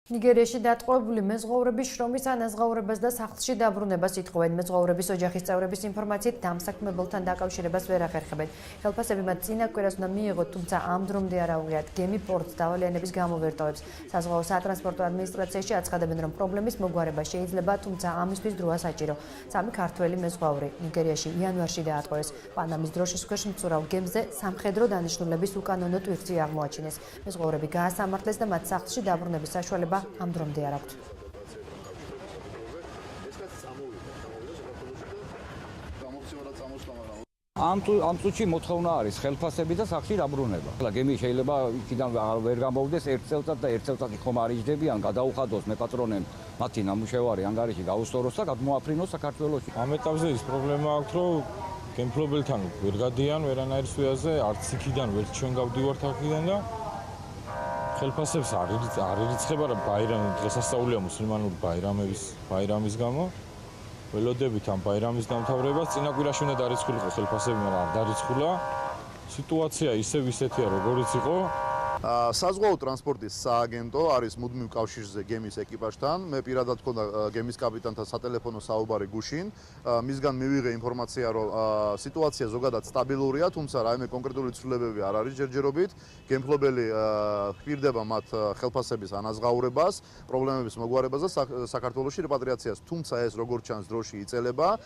ნიგერიაში დატყვევებული მეზღვაურების შრომის ანაზღაურებას და სახლში დაბრუნებას ითხოვენ. მეზღვაურების ოჯახის წევრების ინფორმაციით დამსაქმებელთან დაკავშირებას ვერ ახერხებენ. ხელფასები მათ წინა კვირას უნდა მიიღოთ, თუმცა ამ დრომდე არ აუღიათ. გემი პორტს დავალიანების გამო ვერ ტოვებს. საზღვაო სატრანსპორტო ადმინისტრაციაში აცხადებენ, რომ პრობლემის მოგვარება შეიძლება, თუმცა ამისთვის დროა საჭირო. სამი ქართველი მეზღვაური ნიგერიაში იანვარში დაატყვევეს. პანამის დროშის ქვეშ მცურავ გემზე სამხედრო დანიშნულების უკანონო ტვირთი აღმოაჩინეს. მეზღვაურები გაასამართლეს და მათ სახლში დაბრუნების საშუალება ამ დრომდე არ აქვთ. ამ წუთში მოთხოვნა არის ხელფასები და სახლში დაბრუნება. გემი შეიძლება იქიდან ვერ გამოვიდეს ერთ წელიწად და ერთ წელიწად ხომ არ იჯდებიან, გადაუხადოს მეპატრონემ მათი ნამუშევარი ანგარიში გაუსწოროს და გადმოაფრინოს საქართველოში. ამ ეტაპზე ის პრობლემა აქვს, რომ გემფლობელთან ვერ გადიან ვერანაირ სვიაზე, არც იქიდან ვერ ჩვენ გავდივართ აქედან და ხელფასებს არ ირიცხება რა დღესასწაულია მუსლიმანური ბაირამის გამო. ველოდებით ამ ბაირამის დამთავრებას წინა კვირაში უნდა დარიცხულიყო ხელფასები, მაგრამ არ დარიცხულა. სიტუაცია ისევ ისეთია, როგორიც იყო. საზღვაო ტრანსპორტის სააგენტო არის მუდმივ კავშირზე გემის ეკიპაჟთან. მე პირადად ვქონდა გემის კაპიტანთან სატელეფონო საუბარი გუშინ. მისგან მივიღე ინფორმაცია, რომ სიტუაცია ზოგადად სტაბილურია, თუმცა რაიმე კონკრეტული ცვლილებები არ არის ჯერჯერობით. გემფლობელი ჰპირდება მათ ხელფასების ანაზღაურებას, პრობლემების მოგვარებას და საქართველოში რეპატრიაციას, თუმცა ეს როგორც ჩანს დროში იწელება.